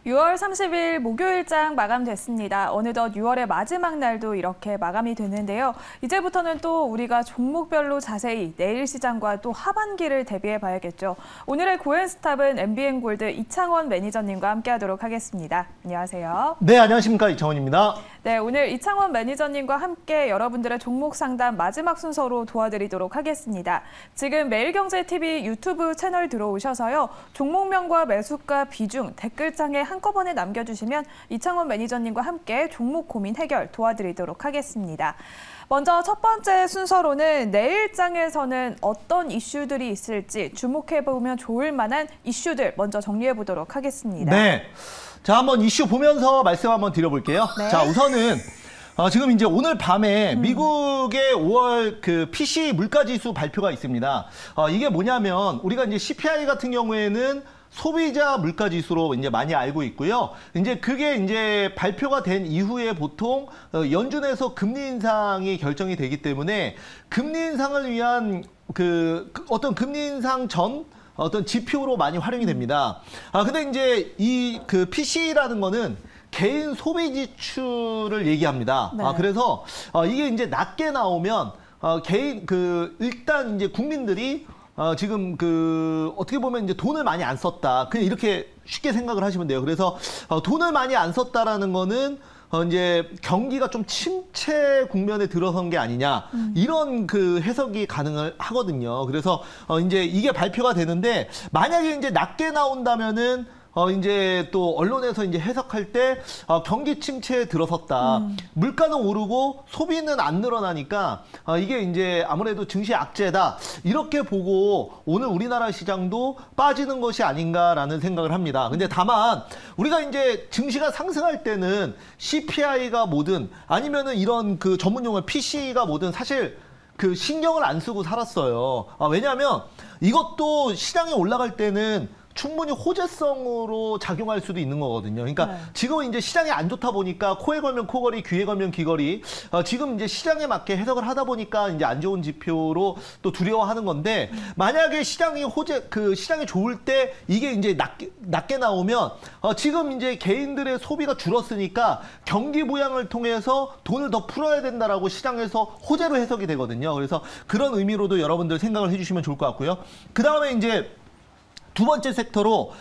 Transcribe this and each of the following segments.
6월 30일 목요일장 마감됐습니다. 어느덧 6월의 마지막 날도 이렇게 마감이 됐는데요. 이제부터는 또 우리가 종목별로 자세히 내일 시장과 또 하반기를 대비해 봐야겠죠. 오늘의 고엔스탑은 MBN골드 이창원 매니저님과 함께하도록 하겠습니다. 안녕하세요. 네, 안녕하십니까. 이창원입니다. 네, 오늘 이창원 매니저님과 함께 여러분들의 종목 상담 마지막 순서로 도와드리도록 하겠습니다. 지금 매일경제TV 유튜브 채널 들어오셔서요. 종목명과 매수가 비중 댓글창에 한꺼번에 남겨주시면 이창원 매니저님과 함께 종목 고민 해결 도와드리도록 하겠습니다. 먼저 첫 번째 순서로는 내일장에서는 어떤 이슈들이 있을지 주목해보면 좋을 만한 이슈들 먼저 정리해보도록 하겠습니다. 네. 자, 한번 이슈 보면서 말씀 한번 드려볼게요. 네. 자, 우선은 지금 이제 오늘 밤에 미국의 5월 그 PC 물가지수 발표가 있습니다. 이게 뭐냐면 우리가 이제 CPI 같은 경우에는 소비자 물가지수로 이제 많이 알고 있고요. 이제 그게 이제 발표가 된 이후에 보통 연준에서 금리 인상이 결정이 되기 때문에 금리 인상을 위한 어떤 금리 인상 전 어떤 지표로 많이 활용이 됩니다. 근데 이제 이 PC라는 거는 개인 소비 지출을 얘기합니다. 네. 그래서 이게 이제 낮게 나오면 일단 이제 국민들이 지금 어떻게 보면 이제 돈을 많이 안 썼다. 그냥 이렇게 쉽게 생각을 하시면 돼요. 그래서 돈을 많이 안 썼다라는 거는 이제 경기가 좀 침체 국면에 들어선 게 아니냐 이런 해석이 가능하거든요. 그래서 이제 이게 발표가 되는데 만약에 이제 낮게 나온다면은 이제 또 언론에서 이제 해석할 때 경기 침체에 들어섰다. 물가는 오르고 소비는 안 늘어나니까 이게 이제 아무래도 증시 악재다. 이렇게 보고 오늘 우리나라 시장도 빠지는 것이 아닌가라는 생각을 합니다. 근데 다만 우리가 이제 증시가 상승할 때는 CPI가 뭐든 아니면은 이런 전문 용어 PC가 뭐든 사실 신경을 안 쓰고 살았어요. 왜냐하면 이것도 시장에 올라갈 때는 충분히 호재성으로 작용할 수도 있는 거거든요. 그러니까 네. 지금은 이제 시장이 안 좋다 보니까 코에 걸면 코걸이, 귀에 걸면 귀걸이. 지금 이제 시장에 맞게 해석을 하다 보니까 이제 안 좋은 지표로 또 두려워하는 건데 만약에 시장이 시장이 좋을 때 이게 이제 낮게 나오면 지금 이제 개인들의 소비가 줄었으니까 경기 부양을 통해서 돈을 더 풀어야 된다라고 시장에서 호재로 해석이 되거든요. 그래서 그런 의미로도 여러분들 생각을 해주시면 좋을 것 같고요. 그 다음에 이제 두 번째 섹터로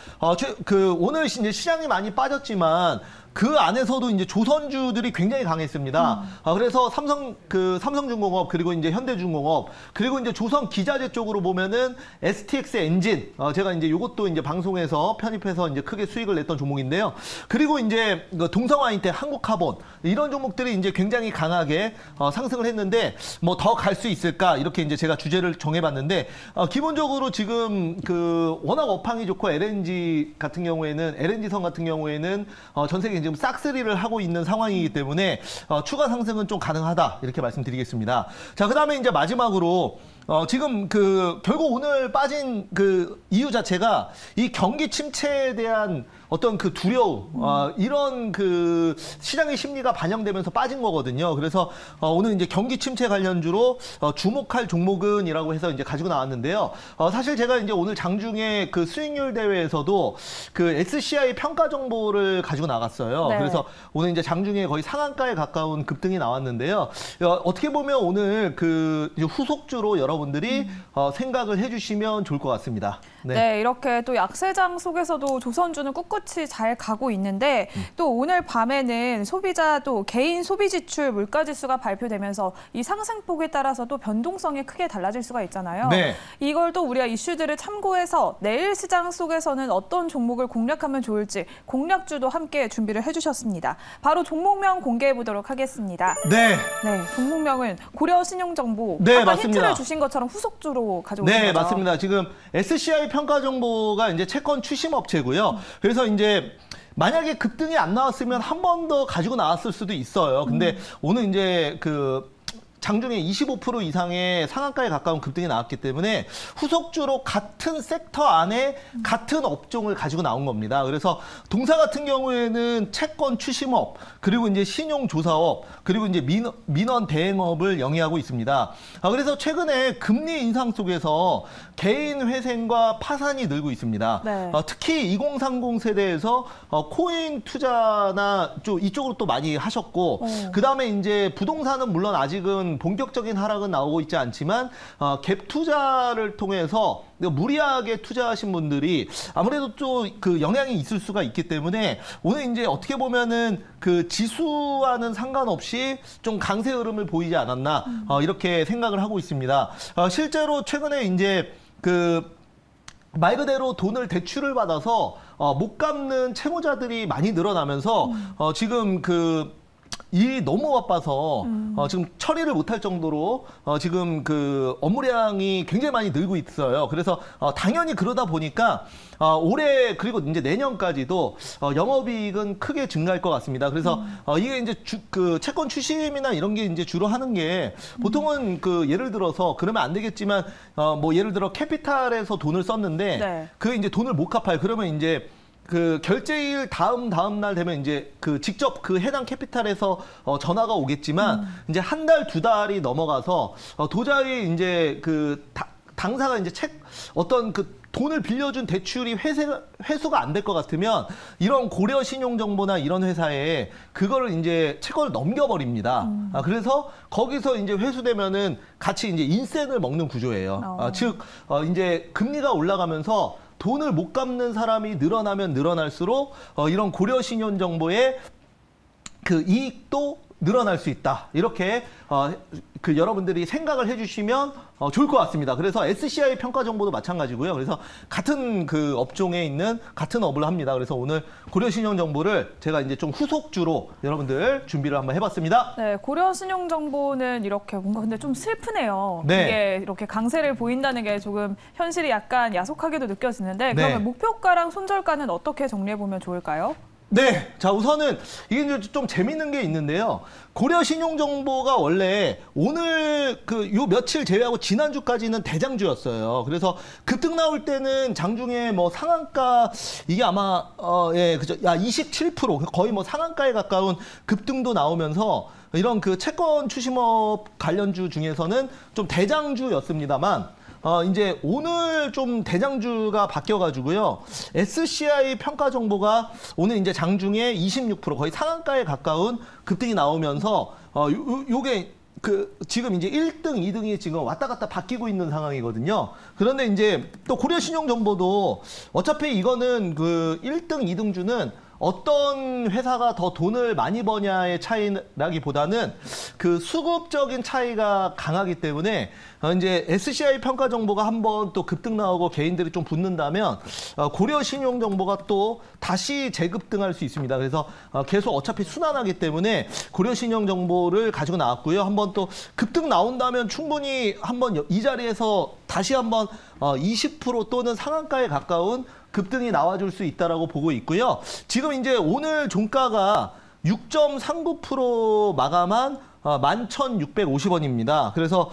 오늘 이제 시장이 많이 빠졌지만 그 안에서도 이제 조선주들이 굉장히 강했습니다. 그래서 삼성중공업 그리고 이제 현대중공업 그리고 이제 조선기자재 쪽으로 보면은 STX 엔진 제가 이제 요것도 이제 방송에서 편입해서 이제 크게 수익을 냈던 종목인데요. 그리고 이제 동성화인텍, 한국카본 이런 종목들이 이제 굉장히 강하게 상승을 했는데 뭐 더 갈 수 있을까 이렇게 이제 제가 주제를 정해봤는데 기본적으로 지금 워낙 업황이 좋고 LNG 같은 경우에는 LNG선 같은 경우에는 전 세계 지금 싹쓸이를 하고 있는 상황이기 때문에 추가 상승은 좀 가능하다 이렇게 말씀드리겠습니다. 자, 그다음에 이제 마지막으로 지금 결국 오늘 빠진 이유 자체가 이 경기 침체에 대한 어떤 두려움 이런 시장의 심리가 반영되면서 빠진 거거든요. 그래서 오늘 이제 경기 침체 관련주로 주목할 종목은이라고 해서 이제 가지고 나왔는데요. 사실 제가 이제 오늘 장중에 수익률 대회에서도 SCI 평가 정보를 가지고 나갔어요. 네. 그래서 오늘 이제 장중에 거의 상한가에 가까운 급등이 나왔는데요. 어떻게 보면 오늘 이제 후속주로 여러분들이 생각을 해주시면 좋을 것 같습니다. 네, 이렇게 또 약세장 속에서도 조선주는 꿋꿋이 잘 가고 있는데 또 오늘 밤에는 소비자 또 개인 소비 지출 물가지수가 발표되면서 이 상승폭에 따라서도 변동성이 크게 달라질 수가 있잖아요. 네. 이걸 또 우리가 이슈들을 참고해서 내일 시장 속에서는 어떤 종목을 공략하면 좋을지 공략주도 함께 준비를 해주셨습니다. 바로 종목명 공개해 보도록 하겠습니다. 네. 네, 종목명은 고려신용정보. 네, 아까 맞습니다. 힌트를 주신 것처럼 후속주로 가져오신 네, 거죠? 맞습니다. 지금 SCI 평가 정보가 이제 채권 추심 업체고요. 그래서 이제 만약에 급등이 안 나왔으면 한 번 더 가지고 나왔을 수도 있어요. 근데 오늘 이제 장중에 25% 이상의 상한가에 가까운 급등이 나왔기 때문에 후속주로 같은 섹터 안에 같은 업종을 가지고 나온 겁니다. 그래서 동사 같은 경우에는 채권 추심업, 그리고 이제 신용조사업, 그리고 이제 민원 대행업을 영위하고 있습니다. 그래서 최근에 금리 인상 속에서 개인 회생과 파산이 늘고 있습니다. 네. 특히 2030 세대에서 코인 투자나 이쪽으로 또 많이 하셨고, 그다음에 이제 부동산은 물론 아직은 본격적인 하락은 나오고 있지 않지만 갭 투자를 통해서 무리하게 투자하신 분들이 아무래도 또 그 영향이 있을 수가 있기 때문에 오늘 이제 어떻게 보면은 그 지수와는 상관없이 좀 강세 흐름을 보이지 않았나 이렇게 생각을 하고 있습니다. 실제로 최근에 이제 말 그대로 돈을 대출을 받아서 못 갚는 채무자들이 많이 늘어나면서 지금 일이 너무 바빠서 지금 처리를 못할 정도로 지금 업무량이 굉장히 많이 늘고 있어요. 그래서 당연히 그러다 보니까 올해 그리고 이제 내년까지도 영업이익은 크게 증가할 것 같습니다. 그래서 이게 이제 채권 추심이나 이런 게 이제 주로 하는 게 보통은 예를 들어서 그러면 안 되겠지만 뭐 예를 들어 캐피탈에서 돈을 썼는데 네. 그 이제 돈을 못 갚아요. 그러면 이제 결제일 다음 날 되면 이제 직접 해당 캐피탈에서 전화가 오겠지만 이제 한 달, 두 달이 넘어가서 도저히 이제 당사가 이제 어떤 돈을 빌려준 대출이 회수가 안 될 것 같으면 이런 고려 신용정보나 이런 회사에 그거를 이제 채권을 넘겨버립니다. 그래서 거기서 이제 회수되면은 같이 이제 인센을 먹는 구조예요. 즉, 이제 금리가 올라가면서 돈을 못 갚는 사람이 늘어나면 늘어날수록 이런 고려 신용 정보의 이익도 늘어날 수 있다. 이렇게 여러분들이 생각을 해주시면 좋을 것 같습니다. 그래서 SCI 평가 정보도 마찬가지고요. 그래서 같은 업종에 있는 같은 업을 합니다. 그래서 오늘 고려 신용 정보를 제가 이제 좀 후속주로 여러분들 준비를 한번 해봤습니다. 네, 고려 신용 정보는 이렇게 뭔가 근데 좀 슬프네요. 네. 이게 이렇게 강세를 보인다는 게 조금 현실이 약간 야속하게도 느껴지는데 네. 그러면 목표가랑 손절가는 어떻게 정리해 보면 좋을까요? 네. 자, 우선은 이게 이제 좀 재밌는 게 있는데요. 고려 신용정보가 원래 오늘 요 며칠 제외하고 지난주까지는 대장주였어요. 그래서 급등 나올 때는 장중에 뭐 상한가 이게 아마 예, 그죠. 27% 거의 뭐 상한가에 가까운 급등도 나오면서 이런 채권 추심업 관련주 중에서는 좀 대장주였습니다만 이제 오늘 좀 대장주가 바뀌어가지고요. SCI 평가 정보가 오늘 이제 장중에 26% 거의 상한가에 가까운 급등이 나오면서 요게 지금 이제 1등, 2등이 지금 왔다 갔다 바뀌고 있는 상황이거든요. 그런데 이제 또 고려 신용 정보도 어차피 이거는 1등, 2등주는 어떤 회사가 더 돈을 많이 버냐의 차이라기보다는 수급적인 차이가 강하기 때문에 이제 SCI 평가 정보가 한번 또 급등 나오고 개인들이 좀 붙는다면 고려 신용 정보가 또 다시 재급등할 수 있습니다. 그래서 계속 어차피 순환하기 때문에 고려 신용 정보를 가지고 나왔고요. 한번 또 급등 나온다면 충분히 한번 이 자리에서 다시 한번 20% 또는 상한가에 가까운 급등이 나와줄 수 있다라고 보고 있고요. 지금 이제 오늘 종가가 6.39% 마감한 11,650원입니다. 그래서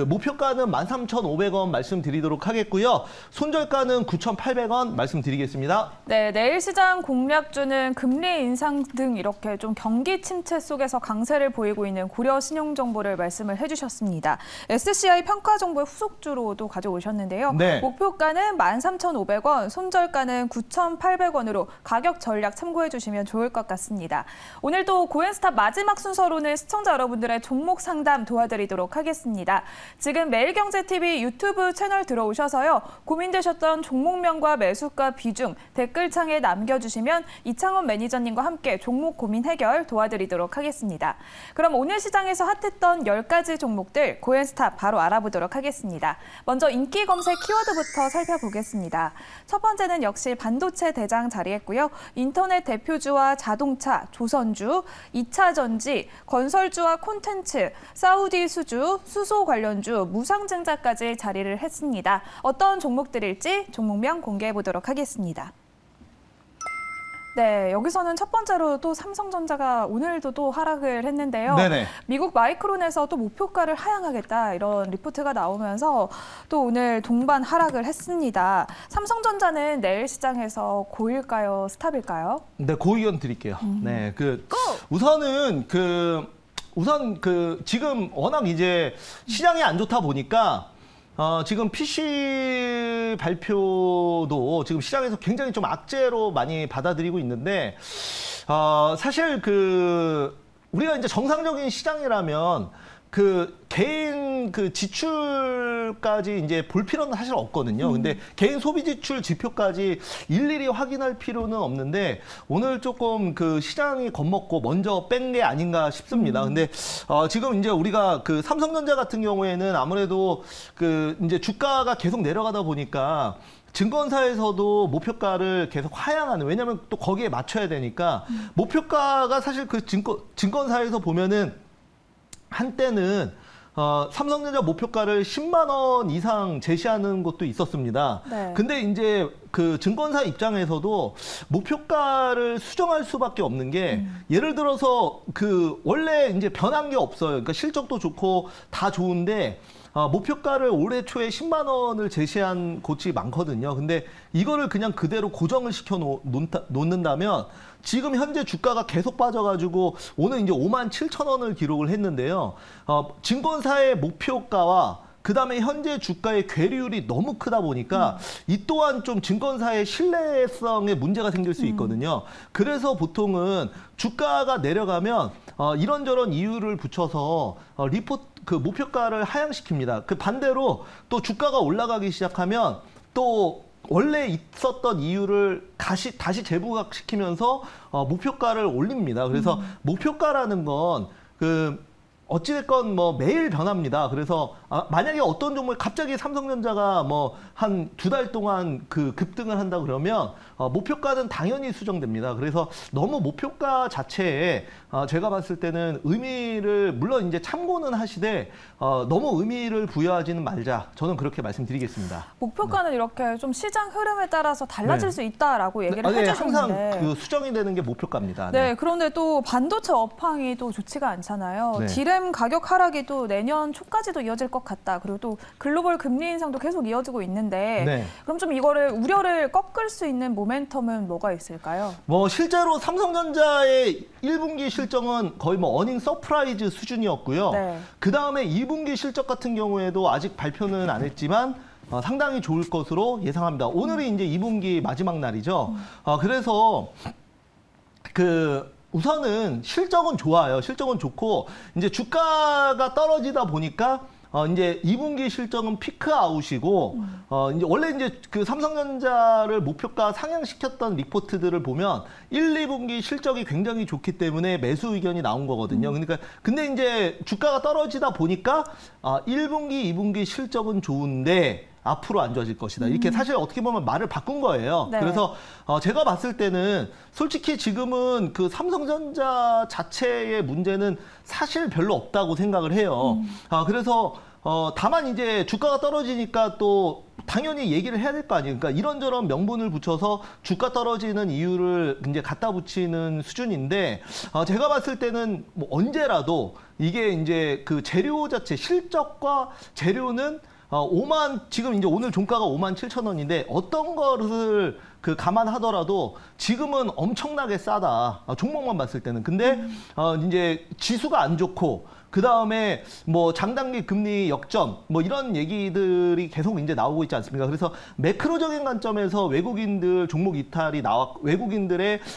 목표가는 13,500원 말씀드리도록 하겠고요. 손절가는 9,800원 말씀드리겠습니다. 네, 내일 시장 공략주는 금리 인상 등 이렇게 좀 경기 침체 속에서 강세를 보이고 있는 고려 신용 정보를 말씀을 해주셨습니다. SCI 평가 정보의 후속주로도 가져오셨는데요. 네. 목표가는 13,500원, 손절가는 9,800원으로 가격 전략 참고해 주시면 좋을 것 같습니다. 오늘 또 고엔스탑 마지막 순서로는 시청자 여러분들의 종목 상담 도와드리도록 하겠습니다. 지금 매일경제TV 유튜브 채널 들어오셔서요. 고민되셨던 종목명과 매수가 비중 댓글창에 남겨주시면 이창원 매니저님과 함께 종목 고민 해결 도와드리도록 하겠습니다. 그럼 오늘 시장에서 핫했던 10가지 종목들 고엔스탑 바로 알아보도록 하겠습니다. 먼저 인기 검색 키워드부터 살펴보겠습니다. 첫 번째는 역시 반도체 대장 자리했고요. 인터넷 대표주와 자동차, 조선주, 2차 전지, 건설주와 콘텐츠, 사우디 수주, 수소 관련주, 무상증자까지 자리를 했습니다. 어떤 종목들일지 종목명 공개해 보도록 하겠습니다. 네, 여기서는 첫 번째로 또 삼성전자가 오늘도 또 하락을 했는데요. 네네. 미국 마이크론에서 또 목표가를 하향하겠다 이런 리포트가 나오면서 또 오늘 동반 하락을 했습니다. 삼성전자는 내일 시장에서 고일까요, 스탑일까요? 네, 그 의견 드릴게요. 네, 우선 지금 워낙 이제 시장이 안 좋다 보니까 지금 PC 발표도 지금 시장에서 굉장히 좀 악재로 많이 받아들이고 있는데, 사실 우리가 이제 정상적인 시장이라면 개인 지출까지 이제 볼 필요는 사실 없거든요. 근데 개인 소비 지출 지표까지 일일이 확인할 필요는 없는데 오늘 조금 시장이 겁먹고 먼저 뺀 게 아닌가 싶습니다. 근데 지금 이제 우리가 삼성전자 같은 경우에는 아무래도 이제 주가가 계속 내려가다 보니까 증권사에서도 목표가를 계속 하향하는, 왜냐하면 또 거기에 맞춰야 되니까 목표가가 사실 증권사에서 보면은 한때는 삼성전자 목표가를 10만 원 이상 제시하는 것도 있었습니다. 네. 근데 이제 증권사 입장에서도 목표가를 수정할 수밖에 없는 게 예를 들어서 원래 이제 변한 게 없어요. 그러니까 실적도 좋고 다 좋은데 목표가를 올해 초에 10만 원을 제시한 곳이 많거든요. 근데 이거를 그냥 그대로 고정을 시켜 놓는다면 지금 현재 주가가 계속 빠져가지고 오늘 이제 5만 7천 원을 기록을 했는데요. 증권사의 목표가와 그다음에 현재 주가의 괴리율이 너무 크다 보니까 이 또한 좀 증권사의 신뢰성에 문제가 생길 수 있거든요. 그래서 보통은 주가가 내려가면 이런저런 이유를 붙여서 목표가를 하향시킵니다. 반대로 또 주가가 올라가기 시작하면 또 원래 있었던 이유를 다시 재부각시키면서 목표가를 올립니다. 그래서 목표가라는 건 어찌됐건 매일 변합니다. 그래서 만약에 어떤 종목에 갑자기 삼성전자가 한 2달 동안 급등을 한다 그러면 목표가는 당연히 수정됩니다. 그래서 너무 목표가 자체에 제가 봤을 때는 의미를 물론 이제 참고는 하시되 너무 의미를 부여하지는 말자. 저는 그렇게 말씀드리겠습니다. 목표가는 이렇게 좀 시장 흐름에 따라서 달라질 수 있다라고 얘기를 해주셨는데 항상 수정이 되는 게 목표가입니다. 네, 그런데 또 반도체 업황이 또 좋지가 않잖아요. 네. 디램 가격 하락이 또 내년 초까지도 이어질 것 같다. 그리고 또 글로벌 금리 인상도 계속 이어지고 있는데 네. 그럼 좀 이거를 우려를 꺾을 수 있는 모멘텀은 뭐가 있을까요? 실제로 삼성전자의 1분기 실적은 거의 어닝 서프라이즈 수준이었고요. 네. 그 다음에 2분기 실적 같은 경우에도 아직 발표는 안 했지만 상당히 좋을 것으로 예상합니다. 오늘이 이제 2분기 마지막 날이죠. 그래서 우선은 실적은 좋아요. 실적은 좋고 이제 주가가 떨어지다 보니까 이제 2분기 실적은 피크 아웃이고 이제 원래 이제 삼성전자를 목표가 상향시켰던 리포트들을 보면 1, 2분기 실적이 굉장히 좋기 때문에 매수 의견이 나온 거거든요. 그러니까 근데 이제 주가가 떨어지다 보니까 1분기, 2분기 실적은 좋은데 앞으로 안 좋아질 것이다. 이렇게 사실 어떻게 보면 말을 바꾼 거예요. 네. 그래서 제가 봤을 때는 솔직히 지금은 삼성전자 자체의 문제는 사실 별로 없다고 생각을 해요. 그래서 다만 이제 주가가 떨어지니까 또 당연히 얘기를 해야 될 거 아니에요. 그러니까 이런저런 명분을 붙여서 주가 떨어지는 이유를 이제 갖다 붙이는 수준인데 제가 봤을 때는 언제라도 이게 이제 재료 자체 실적과 재료는 지금 이제 오늘 종가가 5만 7천 원인데 어떤 거를 감안하더라도 지금은 엄청나게 싸다. 종목만 봤을 때는. 근데 이제 지수가 안 좋고 그 다음에 장단기 금리 역전 이런 얘기들이 계속 이제 나오고 있지 않습니까? 그래서 매크로적인 관점에서 외국인들의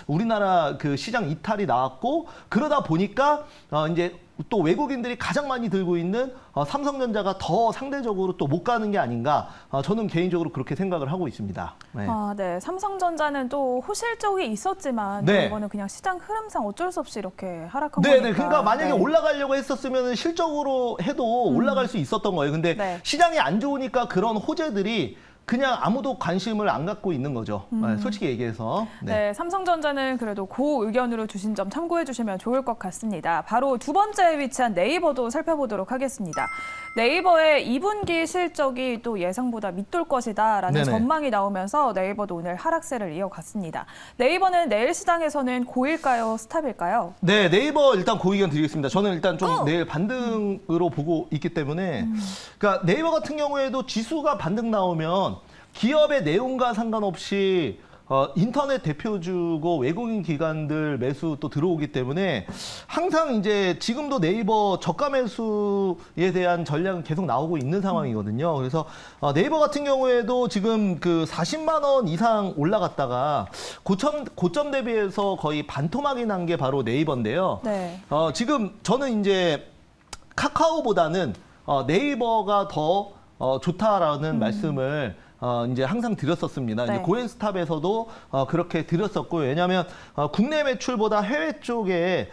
우리나라 시장 이탈이 나왔고 그러다 보니까 이제 또 외국인들이 가장 많이 들고 있는 삼성전자가 더 상대적으로 또 못 가는 게 아닌가 저는 개인적으로 그렇게 생각을 하고 있습니다. 네. 네. 삼성전자는 또 호실적이 있었지만 네. 이거는 그냥 시장 흐름상 어쩔 수 없이 이렇게 하락한 네, 거니까. 그러니까 만약에 올라가려고 했었으면 실적으로 해도 올라갈 수 있었던 거예요. 근데 네. 시장이 안 좋으니까 그런 호재들이 그냥 아무도 관심을 안 갖고 있는 거죠. 솔직히 얘기해서. 네, 삼성전자는 그래도 그 의견으로 주신 점 참고해 주시면 좋을 것 같습니다. 바로 두 번째에 위치한 네이버도 살펴보도록 하겠습니다. 네이버의 2분기 실적이 또 예상보다 밑돌 것이다라는 네네. 전망이 나오면서 네이버도 오늘 하락세를 이어갔습니다. 네이버는 내일 시장에서는 고일까요, 스탑일까요? 네, 네이버 일단 고 의견 드리겠습니다. 저는 일단 좀 내일 반등으로 보고 있기 때문에 그러니까 네이버 같은 경우에도 지수가 반등 나오면 기업의 내용과 상관없이 인터넷 대표주고 외국인 기관들 매수 또 들어오기 때문에 항상 이제 지금도 네이버 저가 매수에 대한 전략은 계속 나오고 있는 상황이거든요. 그래서 네이버 같은 경우에도 지금 그 40만 원 이상 올라갔다가 고점 대비해서 거의 반토막이 난 게 바로 네이버인데요. 네. 지금 저는 이제 카카오보다는 네이버가 더 좋다라는 말씀을 이제 항상 드렸었습니다. 네. 이제 고엔스탑에서도 그렇게 드렸었고요. 왜냐하면 국내 매출보다 해외 쪽에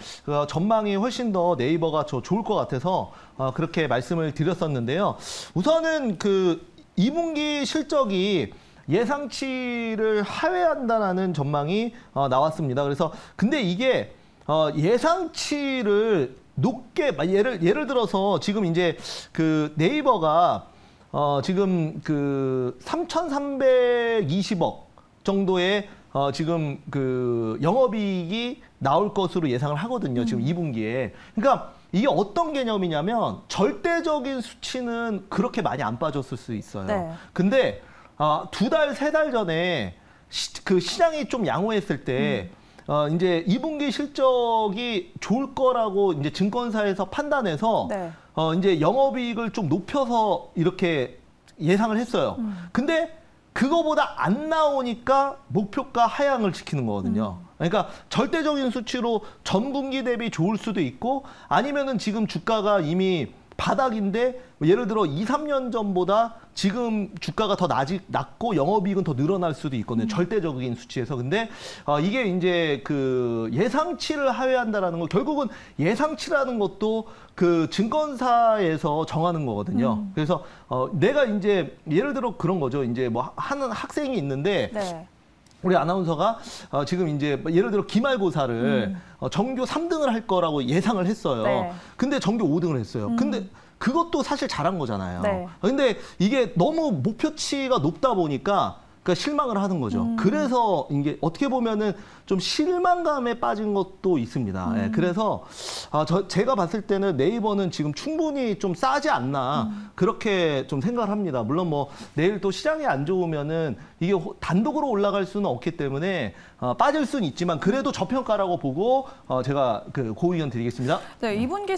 전망이 훨씬 더 네이버가 좋을 것 같아서 그렇게 말씀을 드렸었는데요. 우선은 그 2분기 실적이 예상치를 하회한다라는 전망이 나왔습니다. 그래서 근데 이게 예상치를 높게 예를 들어서 지금 이제 그 네이버가 지금 그 3,320억 정도의 지금 그 영업이익이 나올 것으로 예상을 하거든요. 지금 2분기에. 그러니까 이게 어떤 개념이냐면 절대적인 수치는 그렇게 많이 안 빠졌을 수 있어요. 네. 근데 2달, 3달 전에 그 시장이 좀 양호했을 때 이제 2분기 실적이 좋을 거라고 이제 증권사에서 판단해서 네. 이제 영업이익을 좀 높여서 이렇게 예상을 했어요. 근데 그거보다 안 나오니까 목표가 하향을 시키는 거거든요. 그러니까 절대적인 수치로 전분기 대비 좋을 수도 있고 아니면은 지금 주가가 이미 바닥인데 예를 들어 2, 3년 전보다 지금 주가가 더 낮고 영업이익은 더 늘어날 수도 있거든요. 절대적인 수치에서. 근데 이게 이제 그 예상치를 하회한다라는 거 결국은 예상치라는 것도 그 증권사에서 정하는 거거든요. 그래서 내가 이제 예를 들어 그런 거죠. 이제 뭐 하는 학생이 있는데 네. 우리 아나운서가 지금 이제 예를 들어 기말고사를 전교 3등을 할 거라고 예상을 했어요. 네. 근데 전교 5등을 했어요. 근데 그것도 사실 잘한 거잖아요. 네. 근데 이게 너무 목표치가 높다 보니까 그러니까 실망을 하는 거죠. 그래서 이게 어떻게 보면은 좀 실망감에 빠진 것도 있습니다. 예, 그래서 제가 봤을 때는 네이버는 지금 충분히 좀 싸지 않나 그렇게 좀 생각을 합니다. 물론 뭐 내일 또 시장이 안 좋으면은 이게 단독으로 올라갈 수는 없기 때문에 빠질 수는 있지만 그래도 저평가라고 보고 제가 그 고의견 드리겠습니다. 네, 2분기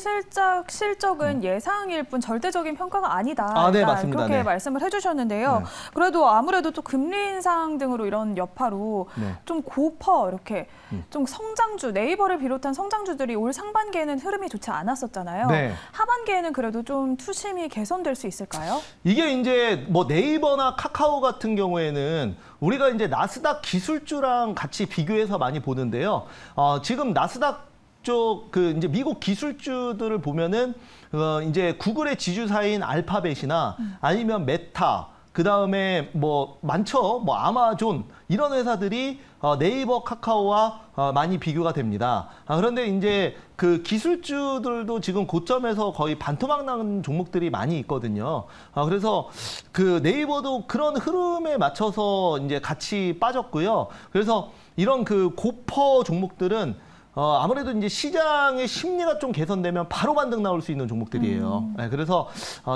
실적은 예상일 뿐 절대적인 평가가 아니다. 네, 일단 맞습니다. 그렇게 네. 말씀을 해주셨는데요. 네. 그래도 아무래도 또 금리 인상 등으로 이런 여파로 네. 좀 고퍼 이렇게 좀 성장주, 네이버를 비롯한 성장주들이 올 상반기에는 흐름이 좋지 않았었잖아요. 네. 하반기에는 그래도 좀 투심이 개선될 수 있을까요? 이게 이제 뭐 네이버나 카카오 같은 경우에는 우리가 이제 나스닥 기술주랑 같이 비교해서 많이 보는데요. 지금 나스닥 쪽 그 이제 미국 기술주들을 보면은 이제 구글의 지주사인 알파벳이나 아니면 메타 그다음에 뭐 많죠. 뭐 아마존 이런 회사들이 네이버, 카카오와 많이 비교가 됩니다. 그런데 이제 그 기술주들도 지금 고점에서 거의 반토막 난 종목들이 많이 있거든요. 그래서 그 네이버도 그런 흐름에 맞춰서 이제 같이 빠졌고요. 그래서 이런 그 고퍼 종목들은 아무래도 이제 시장의 심리가 좀 개선되면 바로 반등 나올 수 있는 종목들이에요. 네, 그래서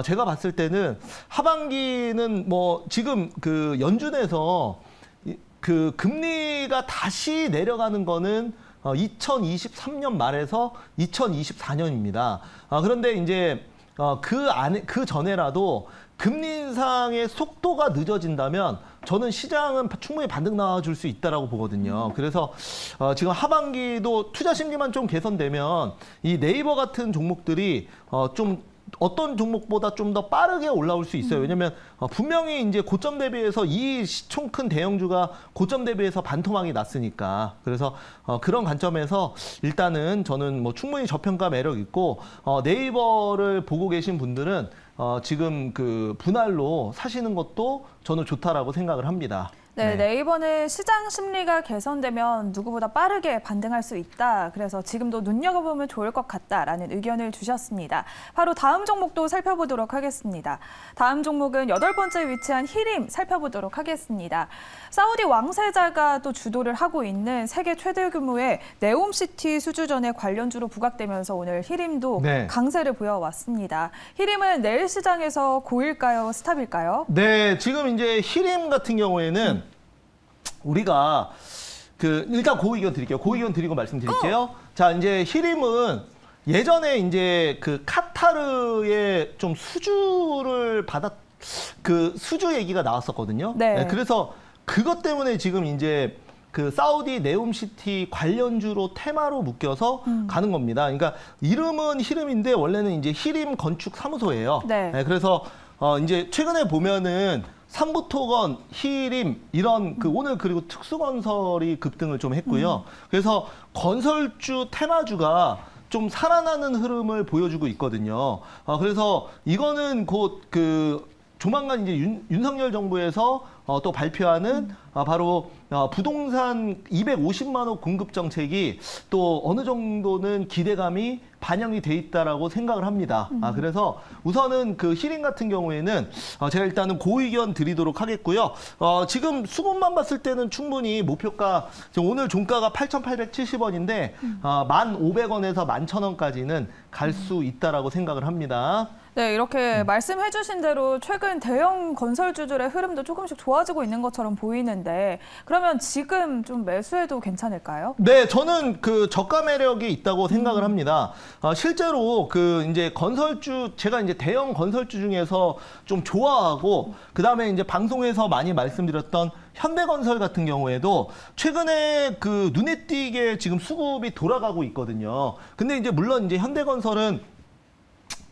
제가 봤을 때는 하반기는 뭐 지금 그 연준에서 그 금리가 다시 내려가는 거는 2023년 말에서 2024년입니다. 그런데 이제 그 전에라도 금리 인상의 속도가 늦어진다면 저는 시장은 충분히 반등 나와줄 수 있다라고 보거든요. 그래서 지금 하반기도 투자 심리만 좀 개선되면 이 네이버 같은 종목들이 좀 어떤 종목보다 좀 더 빠르게 올라올 수 있어요. 왜냐면 분명히 이제 고점 대비해서 이 시총 큰 대형주가 고점 대비해서 반토막이 났으니까. 그래서 그런 관점에서 일단은 저는 뭐 충분히 저평가 매력 있고 네이버를 보고 계신 분들은 지금 그 분할로 사시는 것도 저는 좋다라고 생각을 합니다. 네, 네이버는 시장 심리가 개선되면 누구보다 빠르게 반등할 수 있다. 그래서 지금도 눈여겨보면 좋을 것 같다라는 의견을 주셨습니다. 바로 다음 종목도 살펴보도록 하겠습니다. 다음 종목은 8번째 위치한 히림 살펴보도록 하겠습니다. 사우디 왕세자가 또 주도를 하고 있는 세계 최대 규모의 네옴시티 수주전에 관련주로 부각되면서 오늘 히림도 강세를 보여왔습니다. 히림은 내일 시장에서 고일까요? 스탑일까요? 네, 지금 이제 히림 같은 경우에는 우리가 일단 고의견 드릴게요. 고의견 드리고 말씀드릴게요. 자, 이제 히림은 예전에 이제 그 카타르의 좀 수주를 수주 얘기가 나왔었거든요. 네. 그래서 그것 때문에 지금 이제 그 사우디 네옴시티 관련주로 테마로 묶여서 가는 겁니다. 그러니까 이름은 히림인데 원래는 이제 히림 건축 사무소예요. 네. 그래서 이제 최근에 보면은 삼부토건, 히림 이런 오늘 그리고 특수건설이 급등을 좀 했고요. 그래서 건설주 테마주가 좀 살아나는 흐름을 보여주고 있거든요. 그래서 이거는 곧 조만간 이제 윤석열 정부에서 또 발표하는 바로 부동산 250만 호 공급 정책이 또 어느 정도는 기대감이 반영이 돼 있다라고 생각을 합니다. 그래서 우선은 그 히림 같은 경우에는 제가 일단은 고의견 드리도록 하겠고요. 지금 수급만 봤을 때는 충분히 목표가 오늘 종가가 8,870원인데 1,500원에서 11,000원까지는 갈 수 있다라고 생각을 합니다. 네, 이렇게 말씀해 주신 대로 최근 대형 건설주들의 흐름도 조금씩 좋아지고 있는 것처럼 보이는데 그러면 지금 좀 매수해도 괜찮을까요? 네, 저는 저가 매력이 있다고 생각을 합니다. 실제로 이제 건설주, 제가 이제 대형 건설주 중에서 좀 좋아하고 그다음에 이제 방송에서 많이 말씀드렸던 현대건설 같은 경우에도 최근에 눈에 띄게 지금 수급이 돌아가고 있거든요. 근데 이제 물론 이제 현대건설은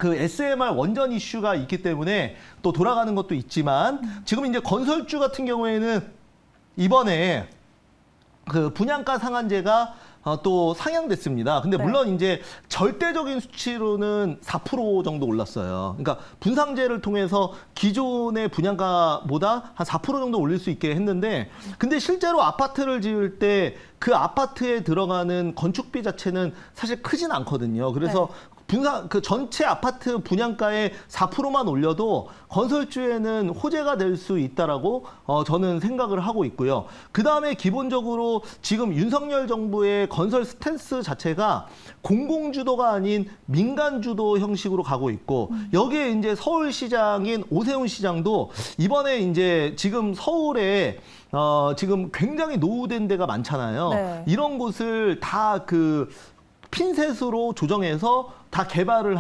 SMR 원전 이슈가 있기 때문에 또 돌아가는 것도 있지만 지금 이제 건설주 같은 경우에는 이번에 분양가 상한제가 또 상향됐습니다. 근데 물론 이제 절대적인 수치로는 4% 정도 올랐어요. 그러니까 분상제를 통해서 기존의 분양가보다 한 4% 정도 올릴 수 있게 했는데 근데 실제로 아파트를 지을 때 그 아파트에 들어가는 건축비 자체는 사실 크진 않거든요. 그래서 전체 아파트 분양가의 4%만 올려도 건설주에는 호재가 될 수 있다라고 저는 생각을 하고 있고요. 그 다음에 기본적으로 지금 윤석열 정부의 건설 스탠스 자체가 공공주도가 아닌 민간주도 형식으로 가고 있고 여기에 이제 서울시장인 오세훈 시장도 이번에 이제 지금 서울에 지금 굉장히 노후된 데가 많잖아요. 네. 이런 곳을 다 핀셋으로 조정해서 다 개발을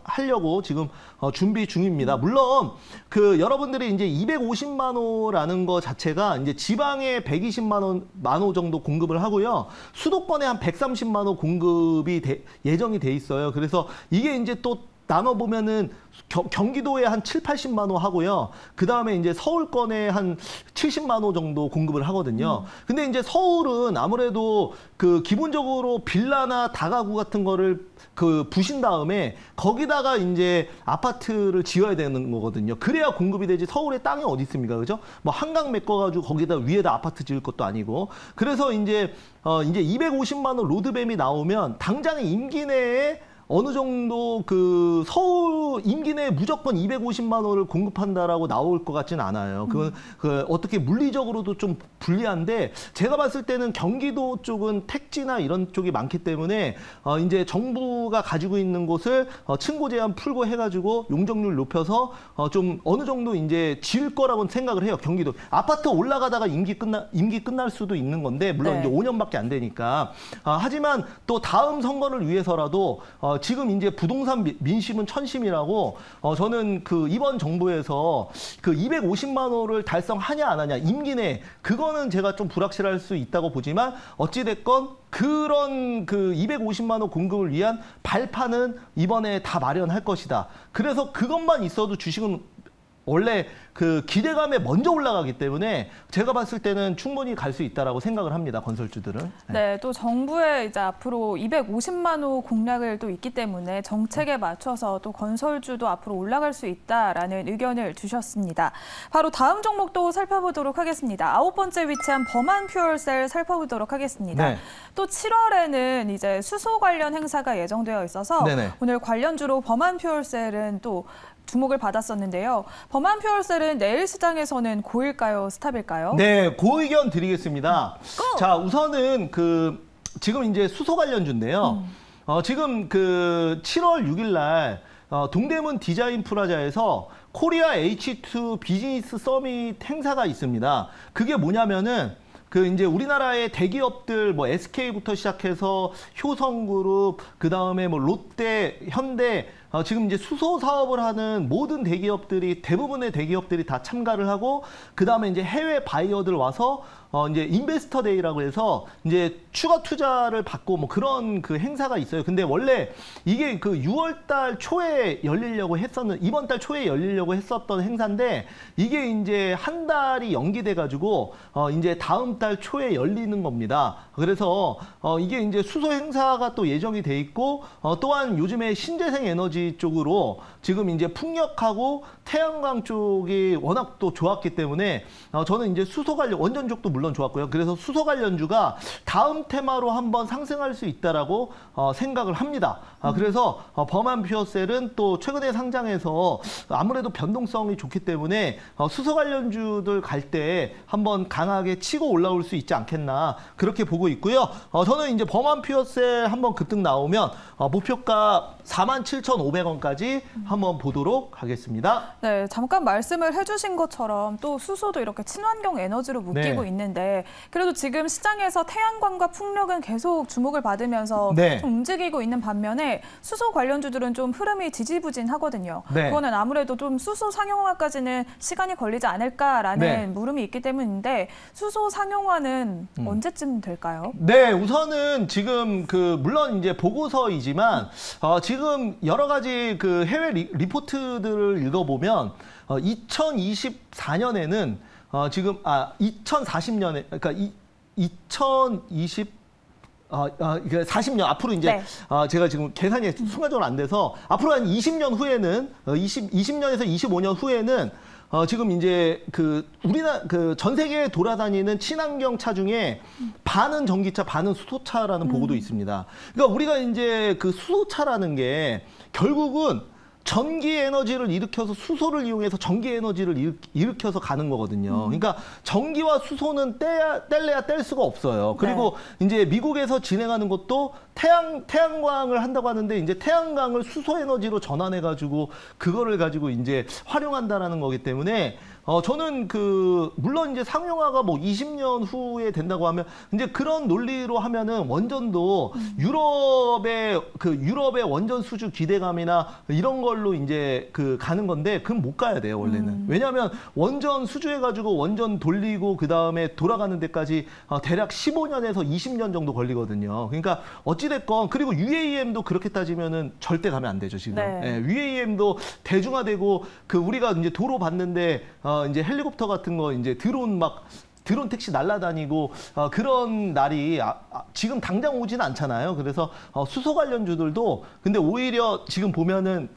하려고 지금 준비 중입니다. 물론 여러분들이 이제 250만 호라는 거 자체가 이제 지방에 120만 호 정도 공급을 하고요. 수도권에 한 130만 호 공급이 예정이 돼 있어요. 그래서 이게 이제 또 나눠보면은 경기도에 한 7, 80만 호 하고요. 그 다음에 이제 서울권에 한 70만 호 정도 공급을 하거든요. 근데 이제 서울은 아무래도 기본적으로 빌라나 다가구 같은 거를 부신 다음에 거기다가 이제 아파트를 지어야 되는 거거든요. 그래야 공급이 되지 서울에 땅이 어디 있습니까? 그죠? 뭐 한강 메꿔가지고 거기다 위에다 아파트 지을 것도 아니고. 그래서 이제 250만 호 로드맵이 나오면 당장 임기 내에 어느 정도 서울 임기 내에 무조건 250만 호를 공급한다라고 나올 것 같지는 않아요. 어떻게 물리적으로도 좀 불리한데 제가 봤을 때는 경기도 쪽은 택지나 이런 쪽이 많기 때문에 이제 정부가 가지고 있는 곳을 층고 제한 풀고 해가지고 용적률 높여서 좀 어느 정도 이제 지을 거라고 생각을 해요. 경기도 아파트 올라가다가 임기 끝날 수도 있는 건데 물론 이제 5년밖에 안 되니까 하지만 또 다음 선거를 위해서라도 지금 이제 부동산 민심은 천심이라고 저는 그 이번 정부에서 그 250만 호를 달성하냐 안 하냐 임기 내 그거는 제가 좀 불확실할 수 있다고 보지만 어찌 됐건 그런 그 250만 호 공급을 위한 발판은 이번에 다 마련할 것이다. 그래서 그것만 있어도 주식은 원래 그 기대감에 먼저 올라가기 때문에 제가 봤을 때는 충분히 갈 수 있다라고 생각을 합니다. 건설주들은. 네, 또 정부의 이제 앞으로 250만 호 공략을 또 있기 때문에 정책에 맞춰서 또 건설주도 앞으로 올라갈 수 있다라는 의견을 주셨습니다. 바로 다음 종목도 살펴보도록 하겠습니다. 9번째 위치한 범한 퓨얼셀 살펴보도록 하겠습니다. 네. 또 7월에는 이제 수소 관련 행사가 예정되어 있어서 네네. 오늘 관련주로 범한 퓨얼셀은 또 주목을 받았었는데요. 범한 퓨얼셀은 내일 시장에서는 고일까요, 스탑일까요? 네, 고 의견 드리겠습니다. 자, 우선은 그 지금 이제 수소 관련주인데요. 지금 그 7월 6일 날 동대문 디자인 프라자에서 코리아 H2 비즈니스 서밋 행사가 있습니다. 그게 뭐냐면은 그 이제 우리나라의 대기업들 뭐 SK부터 시작해서 효성그룹 그다음에 뭐 롯데, 현대 지금 이제 수소 사업을 하는 모든 대기업들이 대부분의 대기업들이 다 참가를 하고 그다음에 이제 해외 바이어들 와서 이제 인베스터 데이라고 해서 이제 추가 투자를 받고 뭐 그런 그 행사가 있어요. 근데 원래 이게 그 6월 달 초에 열리려고 했었는 이번 달 초에 열리려고 했었던 행사인데 이게 이제 한 달이 연기돼 가지고 이제 다음 달 초에 열리는 겁니다. 그래서 이게 이제 수소 행사가 또 예정이 돼 있고 또한 요즘에 신재생 에너지 쪽으로 지금 이제 풍력하고 태양광 쪽이 워낙 또 좋았기 때문에 저는 이제 수소 관련 원전 쪽도 물론 좋았고요. 그래서 수소 관련주가 다음 테마로 한번 상승할 수 있다라고 생각을 합니다. 그래서 범한 퓨어셀은 또 최근에 상장해서 아무래도 변동성이 좋기 때문에 수소 관련주들 갈 때 한번 강하게 치고 올라올 수 있지 않겠나 그렇게 보고 있고요. 저는 이제 범한 퓨어셀 한번 급등 나오면 목표가 47,500원까지 한번 보도록 하겠습니다. 네, 잠깐 말씀을 해주신 것처럼 또 수소도 이렇게 친환경 에너지로 묶이고 네. 있는데 그래도 지금 시장에서 태양광과 풍력은 계속 주목을 받으면서 네. 좀 움직이고 있는 반면에 수소 관련주들은 좀 흐름이 지지부진하거든요. 네. 그거는 아무래도 좀 수소 상용화까지는 시간이 걸리지 않을까라는 네. 물음이 있기 때문인데 수소 상용화는 언제쯤 될까요? 네, 우선은 지금 그 물론 이제 보고서이지만 지금 여러 가지 그 해외 리포트들을 읽어보면 2024년에는 지금 2040년에 그러니까 2020 이게 40년 앞으로 이제 네. 제가 지금 계산이 순간적으로 안 돼서 앞으로 한 20년 후에는 20년에서 25년 후에는 지금 이제 그 우리나라 그 전 세계에 돌아다니는 친환경 차 중에 반은 전기차, 반은 수소차라는 보고도 있습니다. 그러니까 우리가 이제 그 수소차라는 게 결국은 전기 에너지를 일으켜서 수소를 이용해서 전기 에너지를 일으켜서 가는 거거든요. 그러니까 전기와 수소는 뗄래야 뗄 수가 없어요. 그리고 네. 이제 미국에서 진행하는 것도 태양광을 한다고 하는데 이제 태양광을 수소 에너지로 전환해 가지고 그거를 가지고 이제 활용한다라는 거기 때문에 저는 그 물론 이제 상용화가 뭐 20년 후에 된다고 하면 이제 그런 논리로 하면은 원전도 유럽의 원전 수주 기대감이나 이런 걸로 이제 그 가는 건데 그건 못 가야 돼요 원래는. 왜냐하면 원전 수주해 가지고 원전 돌리고 그 다음에 돌아가는 데까지 대략 15년에서 20년 정도 걸리거든요. 그러니까 어찌 됐건 그리고 UAM도 그렇게 따지면은 절대 가면 안 되죠 지금. 네. 예, UAM도 대중화되고 그 우리가 이제 도로 봤는데 이제 헬리콥터 같은 거 이제 드론 택시 날아다니고 그런 날이 지금 당장 오지는 않잖아요. 그래서 수소 관련주들도 근데 오히려 지금 보면은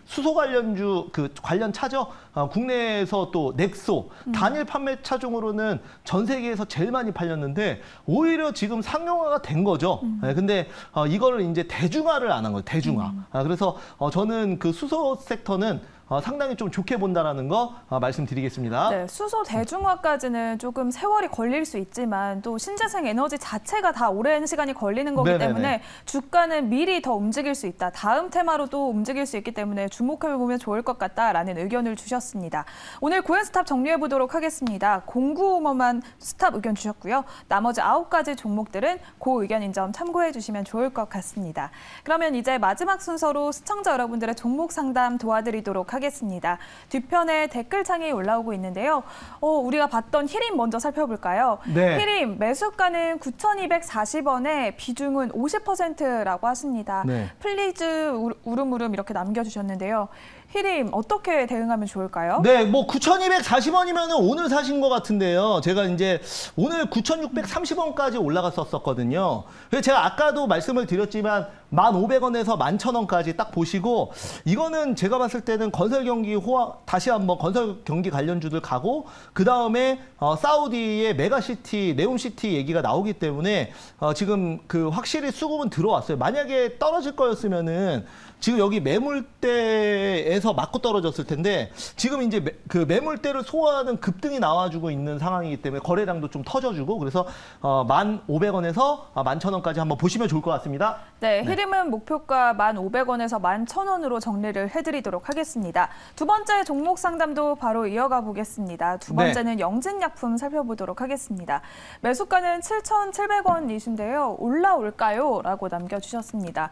수소 관련주 그 관련 차죠. 국내에서 또 넥소 단일 판매 차종으로는 전 세계에서 제일 많이 팔렸는데 오히려 지금 상용화가 된 거죠. 네, 근데 이거를 이제 대중화를 안 한 거예요. 대중화. 그래서 저는 그 수소 섹터는 상당히 좀 좋게 본다라는 거 말씀드리겠습니다. 네, 수소 대중화까지는 조금 세월이 걸릴 수 있지만 또 신재생 에너지 자체가 다 오랜 시간이 걸리는 거기 네네네. 때문에 주가는 미리 더 움직일 수 있다. 다음 테마로 또 움직일 수 있기 때문에 주목해보면 좋을 것 같다라는 의견을 주셨습니다. 오늘 고현 스탑 정리해보도록 하겠습니다. 0955만 스탑 의견 주셨고요. 나머지 9가지 종목들은 그 의견인 점 참고해 주시면 좋을 것 같습니다. 그러면 이제 마지막 순서로 시청자 여러분들의 종목 상담 도와드리도록 하겠습니다. 뒤편에 댓글창이 올라오고 있는데요. 우리가 봤던 히림 먼저 살펴볼까요? 네. 히림 매수가는 9,240원에 비중은 50%라고 하십니다. 네. 플리즈 우름우름 이렇게 남겨주셨는데요. 히림 어떻게 대응하면 좋을까요? 네, 뭐 9,240원이면 오늘 사신 것 같은데요. 제가 이제 오늘 9,630원까지 올라갔었거든요. 그래서 제가 아까도 말씀을 드렸지만 1,500원에서 11,000원까지 딱 보시고 이거는 제가 봤을 때는 건설 경기 다시 한번 건설 경기 관련주들 가고 그 다음에 사우디의 메가시티, 네옴시티 얘기가 나오기 때문에 지금 그 확실히 수급은 들어왔어요. 만약에 떨어질 거였으면은 지금 여기 매물대에서 맞고 떨어졌을 텐데 지금 이제 그 매물대를 소화하는 급등이 나와주고 있는 상황이기 때문에 거래량도 좀 터져주고 그래서 1,500원에서 11,000원까지 한번 보시면 좋을 것 같습니다. 네, 히림은 목표가 1,500원에서 11,000원으로 정리를 해드리도록 하겠습니다. 두 번째 종목 상담도 바로 이어가 보겠습니다. 두 번째는 영진약품 살펴보도록 하겠습니다. 매수가는 7,700원이신데요. 올라올까요? 라고 남겨주셨습니다.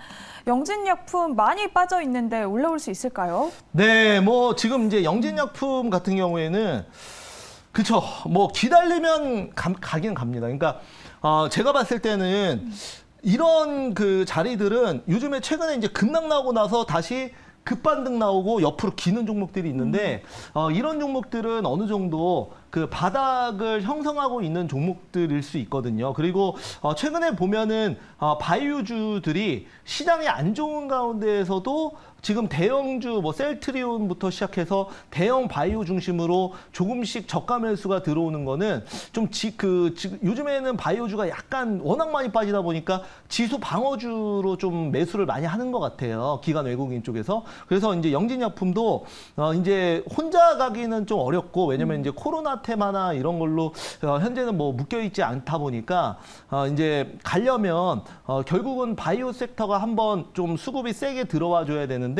영진약품 많이 빠져 있는데 올라올 수 있을까요? 네, 뭐 지금 이제 영진약품 같은 경우에는 그쵸, 뭐 기다리면 가긴 갑니다. 그러니까 제가 봤을 때는 이런 그 자리들은 요즘에 최근에 이제 급락 나오고 나서 다시 급반등 나오고 옆으로 기는 종목들이 있는데 이런 종목들은 어느 정도 그 바닥을 형성하고 있는 종목들일 수 있거든요. 그리고 최근에 보면은 바이오주들이 시장이 안 좋은 가운데에서도 지금 대형주 뭐 셀트리온부터 시작해서 대형 바이오 중심으로 조금씩 저가 매수가 들어오는 거는 좀 요즘에는 바이오주가 약간 워낙 많이 빠지다 보니까 지수 방어주로 좀 매수를 많이 하는 것 같아요. 기관 외국인 쪽에서. 그래서 이제 영진약품도 이제 혼자 가기는 좀 어렵고 왜냐면 이제 코로나 테마나 이런 걸로 현재는 뭐 묶여 있지 않다 보니까 이제 가려면 결국은 바이오 섹터가 한번 좀 수급이 세게 들어와 줘야 되는데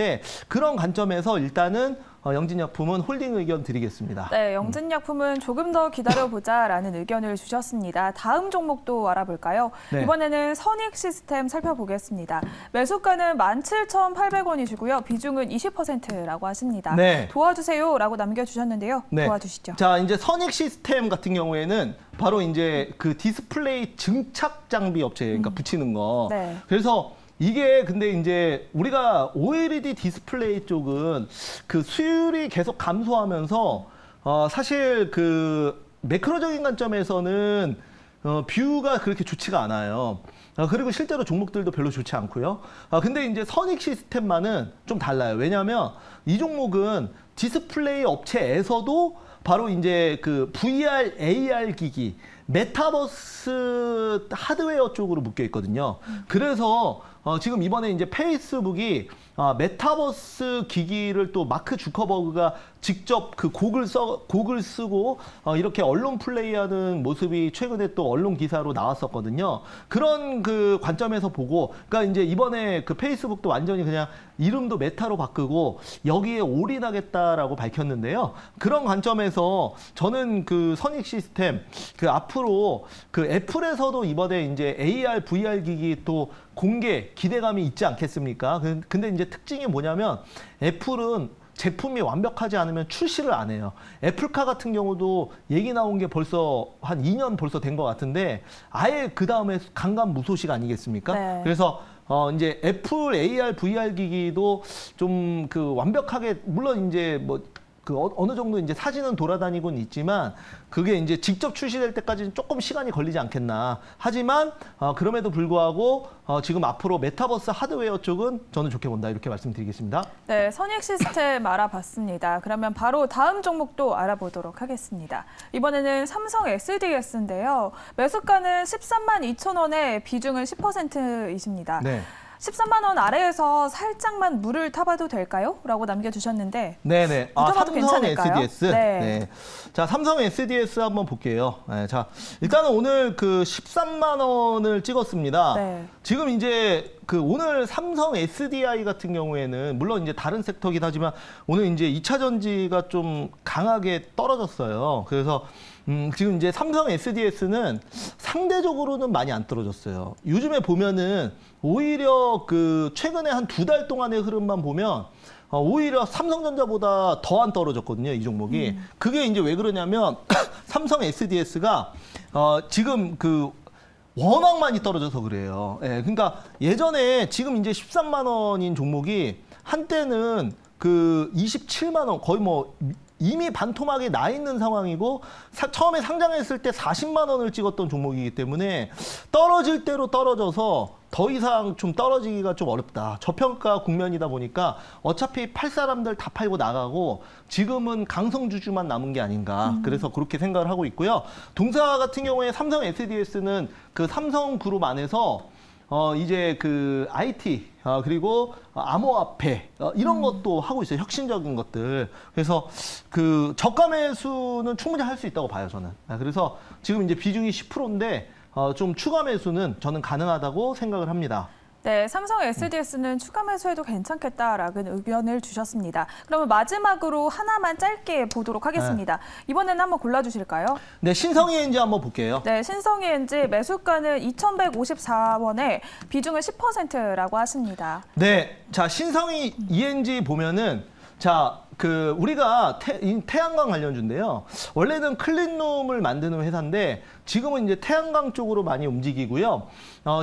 그런 관점에서 일단은 영진약품은 홀딩 의견 드리겠습니다. 네, 영진약품은 조금 더 기다려보자라는 의견을 주셨습니다. 다음 종목도 알아볼까요? 네. 이번에는 선익시스템 살펴보겠습니다. 매수가는 17,800원이시고요. 비중은 20%라고 하십니다. 네. 도와주세요라고 남겨주셨는데요. 네. 도와주시죠. 자, 이제 선익시스템 같은 경우에는 바로 이제 그 디스플레이 증착 장비 업체예요. 그러니까 붙이는 거. 네. 그래서 이게 근데 이제 우리가 OLED 디스플레이 쪽은 그 수율이 계속 감소하면서 사실 그 매크로적인 관점에서는 뷰가 그렇게 좋지가 않아요. 그리고 실제로 종목들도 별로 좋지 않고요. 근데 이제 선익 시스템만은 좀 달라요. 왜냐하면 이 종목은 디스플레이 업체에서도 바로 이제 그 VR, AR 기기, 메타버스 하드웨어 쪽으로 묶여 있거든요. 그래서 지금 이번에 이제 페이스북이 메타버스 기기를 또 마크 주커버그가 직접 그 곡을 쓰고 이렇게 언론 플레이하는 모습이 최근에 또 언론 기사로 나왔었거든요. 그런 그 관점에서 보고, 그러니까 이제 이번에 그 페이스북도 완전히 그냥 이름도 메타로 바꾸고 여기에 올인하겠다라고 밝혔는데요. 그런 관점에서 저는 그 선익 시스템 그 앞으로 그 애플에서도 이번에 이제 AR, VR 기기 또 공개 기대감이 있지 않겠습니까? 근데 이제 특징이 뭐냐면 애플은 제품이 완벽하지 않으면 출시를 안 해요. 애플카 같은 경우도 얘기 나온 게 벌써 한 2년 벌써 된 것 같은데 아예 그 다음에 강간무소식 아니겠습니까? 네. 그래서 이제 애플 AR, VR 기기도 좀 그 완벽하게 물론 이제 뭐 그 어느 정도 이제 사진은 돌아다니고는 있지만 그게 이제 직접 출시될 때까지는 조금 시간이 걸리지 않겠나. 하지만 그럼에도 불구하고 지금 앞으로 메타버스 하드웨어 쪽은 저는 좋게 본다 이렇게 말씀드리겠습니다. 네, 선익 시스템 알아봤습니다. 그러면 바로 다음 종목도 알아보도록 하겠습니다. 이번에는 삼성 SDS인데요. 매수가는 132,000원에 비중은 10%이십니다. 네. 13만 원 아래에서 살짝만 물을 타봐도 될까요? 라고 남겨주셨는데. 네네. 타봐도 괜찮을까요? SDS. 네. 네. 자, 삼성 SDS 한번 볼게요. 네, 자, 일단은 오늘 그 13만 원을 찍었습니다. 네. 지금 이제 그 오늘 삼성 SDI 같은 경우에는 물론 이제 다른 섹터긴 하지만 오늘 이제 2차 전지가 좀 강하게 떨어졌어요. 그래서 지금 이제 삼성 SDS는 상대적으로는 많이 안 떨어졌어요. 요즘에 보면은 오히려 그 최근에 한 2달 동안의 흐름만 보면 오히려 삼성전자보다 더 안 떨어졌거든요, 이 종목이. 그게 이제 왜 그러냐면 삼성 SDS가 지금 그 워낙 많이 떨어져서 그래요. 예, 그러니까 예전에 지금 이제 13만 원인 종목이 한때는 그 27만 원 거의 뭐 이미 반토막이 나 있는 상황이고 처음에 상장했을 때 40만 원을 찍었던 종목이기 때문에 떨어질 대로 떨어져서 더 이상 좀 떨어지기가 좀 어렵다. 저평가 국면이다 보니까 어차피 팔 사람들 다 팔고 나가고 지금은 강성주주만 남은 게 아닌가. 그래서 그렇게 생각을 하고 있고요. 동사 같은 경우에 삼성 SDS는 그 삼성그룹 안에서 이제 그 IT 그리고 암호화폐 이런 것도 하고 있어요. 혁신적인 것들. 그래서 그 저가 매수는 충분히 할 수 있다고 봐요, 저는. 그래서 지금 이제 비중이 10%인데 좀 추가 매수는 저는 가능하다고 생각을 합니다. 네, 삼성 SDS는 추가 매수해도 괜찮겠다라는 의견을 주셨습니다. 그러면 마지막으로 하나만 짧게 보도록 하겠습니다. 이번에는 한번 골라주실까요? 네, 신성ENG 한번 볼게요. 네, 신성ENG 매수가는 2,154원에 비중은 10%라고 하십니다. 네, 자 신성ENG 보면은 자 그 우리가 태양광 관련주인데요. 원래는 클린룸을 만드는 회사인데 지금은 이제 태양광 쪽으로 많이 움직이고요.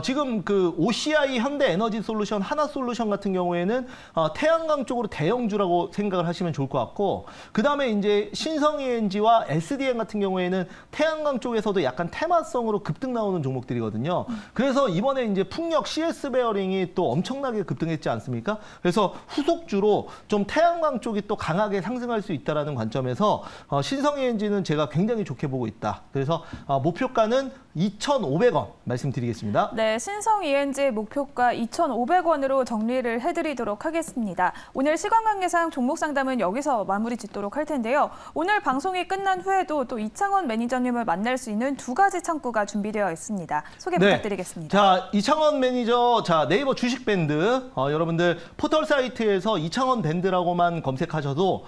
지금 그 OCI 현대에너지솔루션, 하나솔루션 같은 경우에는 태양광 쪽으로 대형주라고 생각을 하시면 좋을 것 같고, 그 다음에 이제 신성ENG와 SDN 같은 경우에는 태양광 쪽에서도 약간 테마성으로 급등 나오는 종목들이거든요. 그래서 이번에 이제 풍력 CS 베어링이 또 엄청나게 급등했지 않습니까? 그래서 후속주로 좀 태양광 쪽이 또 강하게 상승할 수 있다는 관점에서 신성ENG는 제가 굉장히 좋게 보고 있다. 그래서 목표가는 2,500원 말씀드리겠습니다. 네, 신성ENG 목표가 2,500원으로 정리를 해드리도록 하겠습니다. 오늘 시간관계상 종목 상담은 여기서 마무리 짓도록 할 텐데요. 오늘 방송이 끝난 후에도 또 이창원 매니저님을 만날 수 있는 2가지 창구가 준비되어 있습니다. 소개 부탁드리겠습니다. 자, 이창원 매니저, 자 네이버 주식 밴드 여러분들 포털 사이트에서 이창원 밴드라고만 검색하셔도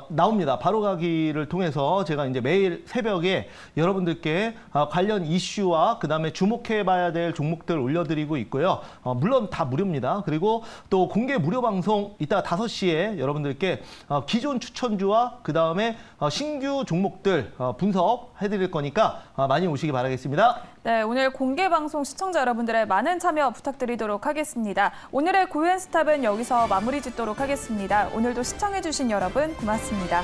나옵니다. 바로가기를 통해서 제가 이제 매일 새벽에 여러분들께 관련 이슈와 그다음에 주목해봐야 될 종목들 올려드리고 있고요. 물론 다 무료입니다. 그리고 또 공개 무료 방송 이따 5시에 여러분들께 기존 추천주와 그다음에 신규 종목들 분석해드릴 거니까 많이 오시기 바라겠습니다. 네, 오늘 공개 방송 시청자 여러분들의 많은 참여 부탁드리도록 하겠습니다. 오늘의 고엔스탑은 여기서 마무리 짓도록 하겠습니다. 오늘도 시청해주신 여러분 고맙습니다.